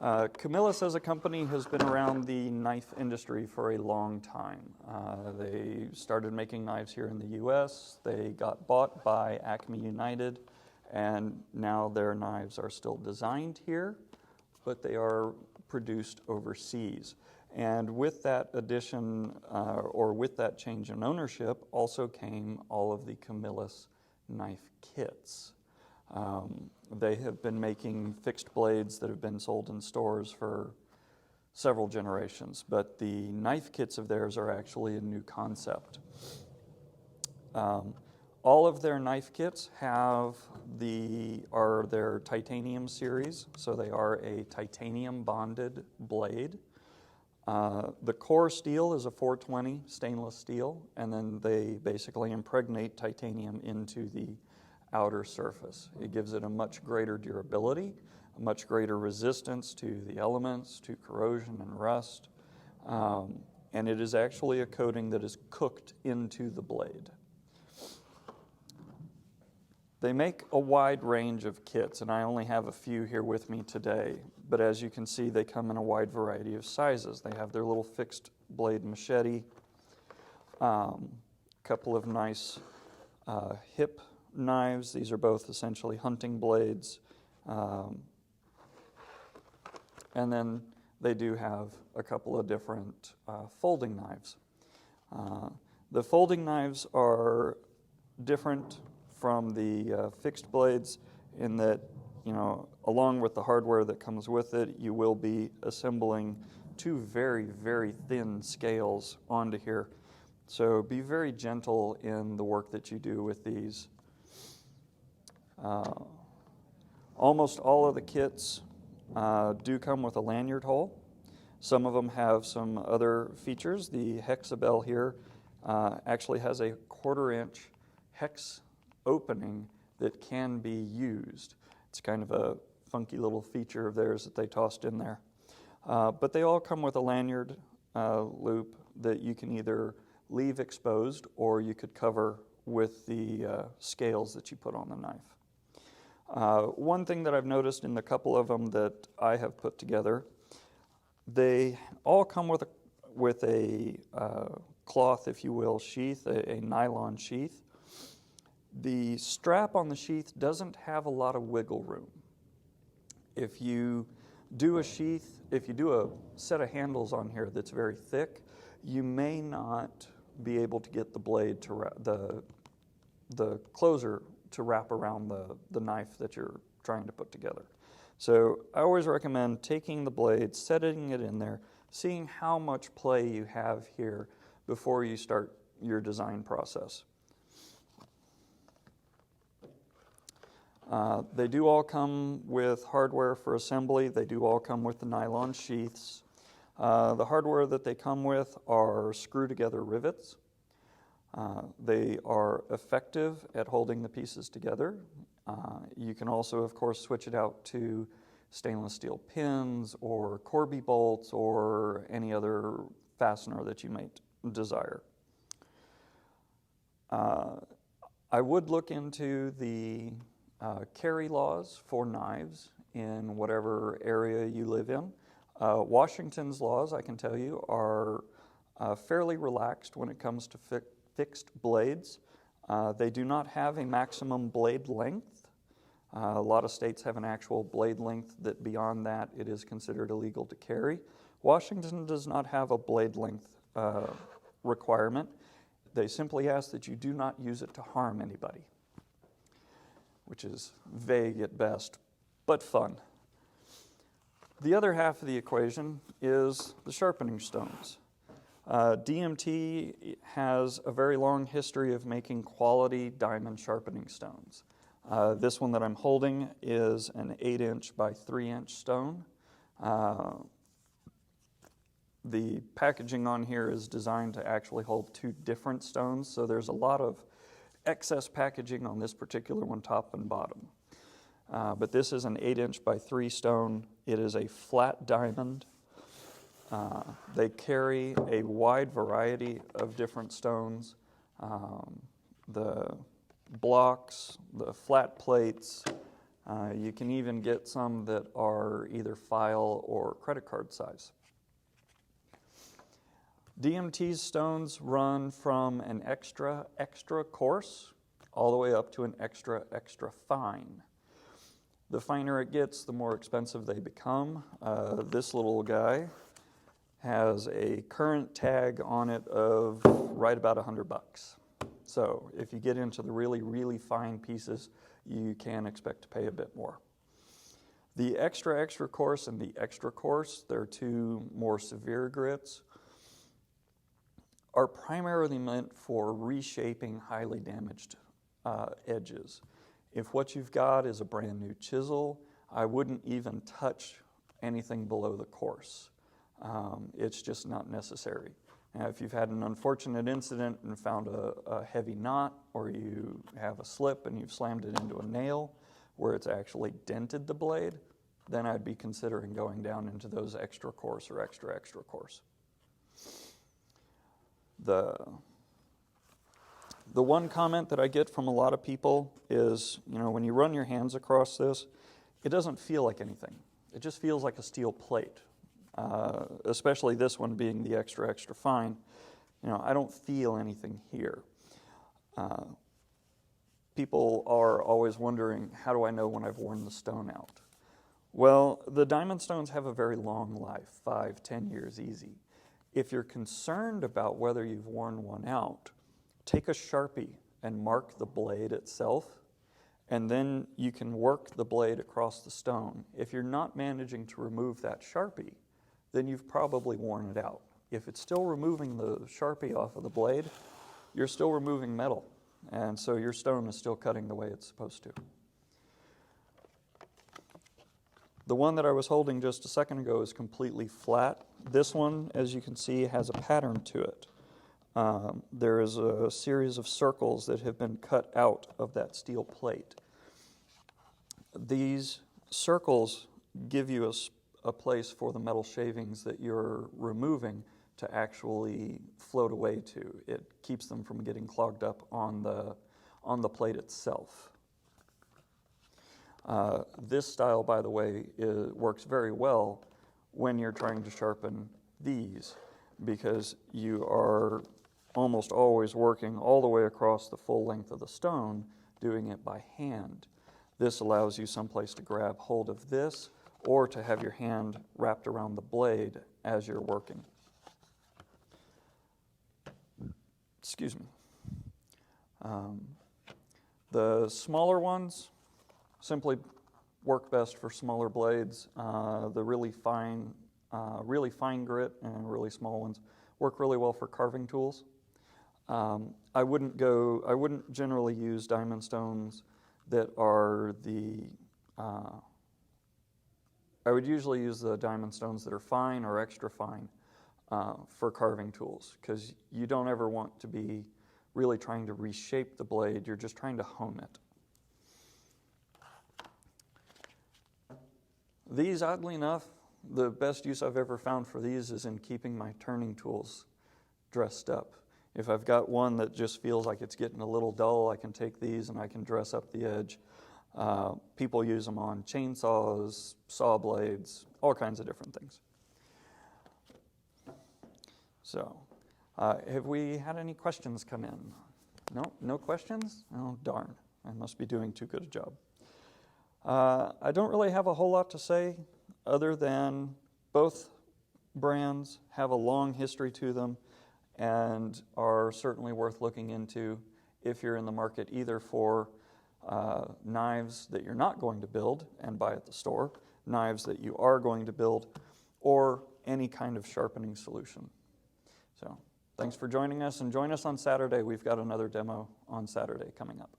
Camillus as a company has been around the knife industry for a long time. They started making knives here in the US. They got bought by Acme United, and now their knives are still designed here, but they are produced overseas. And with that addition, or with that change in ownership, also came all of the Camillus Knife Kits. They have been making fixed blades that have been sold in stores for several generations, but the knife kits of theirs are actually a new concept. All of their knife kits are their titanium series, so they are a titanium bonded blade. The core steel is a 420 stainless steel, and then they basically impregnate titanium into the outer surface. It gives it a much greater durability, a much greater resistance to the elements, to corrosion and rust, and it is actually a coating that is cooked into the blade. They make a wide range of kits, and I only have a few here with me today, but as you can see, they come in a wide variety of sizes. They have their little fixed blade machete, couple of nice hip knives. These are both essentially hunting blades. And then they do have a couple of different folding knives. The folding knives are different from the fixed blades in that, you know, along with the hardware that comes with it, you will be assembling two very, very thin scales onto here. So be very gentle in the work that you do with these. Almost all of the kits do come with a lanyard hole. Some of them have some other features. The hexabell here actually has a 1/4 inch hex opening that can be used. It's kind of a funky little feature of theirs that they tossed in there. But they all come with a lanyard loop that you can either leave exposed or you could cover with the scales that you put on the knife. One thing that I've noticed in a couple of them that I have put together, they all come with a cloth, if you will, sheath, a nylon sheath. The strap on the sheath doesn't have a lot of wiggle room. If you do a set of handles on here that's very thick, you may not be able to get the blade to the closer to wrap around the knife that you're trying to put together. So I always recommend taking the blade, setting it in there, seeing how much play you have here before you start your design process. They do all come with hardware for assembly. They do all come with the nylon sheaths. The hardware that they come with are screw-together rivets. They are effective at holding the pieces together. You can also, of course, switch it out to stainless steel pins or Corby bolts or any other fastener that you may desire. I would look into the carry laws for knives in whatever area you live in. Washington's laws, I can tell you, are fairly relaxed when it comes to fixed blades. They do not have a maximum blade length. A lot of states have an actual blade length that beyond that it is considered illegal to carry. Washington does not have a blade length requirement. They simply ask that you do not use it to harm anybody, which is vague at best, but fun. The other half of the equation is the sharpening stones. DMT has a very long history of making quality diamond sharpening stones. This one that I'm holding is an 8-inch by 3-inch stone. The packaging on here is designed to actually hold 2 different stones, so there's a lot of excess packaging on this particular one, top and bottom. But this is an 8-inch by 3 stone. It is a flat diamond. They carry a wide variety of different stones. The blocks, the flat plates, You can even get some that are either file or credit card size. DMT stones run from an extra coarse all the way up to an extra fine. The finer it gets, the more expensive they become. This little guy has a current tag on it of right about $100. So if you get into the really, really fine pieces, you can expect to pay a bit more. The extra coarse and the extra coarse, they're two more severe grits, are primarily meant for reshaping highly damaged edges. If what you've got is a brand new chisel, I wouldn't even touch anything below the coarse. It's just not necessary. Now, if you've had an unfortunate incident and found a heavy knot, or you have a slip and you've slammed it into a nail where it's actually dented the blade, then I'd be considering going down into those extra coarse or extra coarse. The one comment that I get from a lot of people is, when you run your hands across this, it doesn't feel like anything. It just feels like a steel plate, especially this one being the extra fine. I don't feel anything here. People are always wondering, how do I know when I've worn the stone out? Well, the diamond stones have a very long life, 5-10 years easy. If you're concerned about whether you've worn one out, take a Sharpie and mark the blade itself, and then you can work the blade across the stone. If you're not managing to remove that Sharpie, then you've probably worn it out. If it's still removing the Sharpie off of the blade, you're still removing metal, and so your stone is still cutting the way it's supposed to. The one that I was holding just a second ago is completely flat. This one, as you can see, has a pattern to it. There is a series of circles that have been cut out of that steel plate. These circles give you a place for the metal shavings that you're removing to actually float away to. It keeps them from getting clogged up on the plate itself. This style, by the way, works very well when you're trying to sharpen these, because you are almost always working all the way across the full length of the stone, doing it by hand. This allows you someplace to grab hold of this, or to have your hand wrapped around the blade as you're working. Excuse me. The smaller ones simply work best for smaller blades. The really fine grit and really small ones work really well for carving tools. I wouldn't generally use diamond stones that are I would usually use the diamond stones that are fine or extra fine for carving tools, because you don't ever want to be really trying to reshape the blade. You're just trying to hone it. These, oddly enough, the best use I've ever found for these is in keeping my turning tools dressed up. If I've got one that just feels like it's getting a little dull, I can take these and I can dress up the edge. People use them on chainsaws, saw blades, all kinds of different things. So, have we had any questions come in? No questions? Oh, darn. I must be doing too good a job. I don't really have a whole lot to say other than both brands have a long history to them and are certainly worth looking into if you're in the market either for knives that you're not going to build and buy at the store, knives that you are going to build, or any kind of sharpening solution. So thanks for joining us, and join us on Saturday. We've got another demo on Saturday coming up.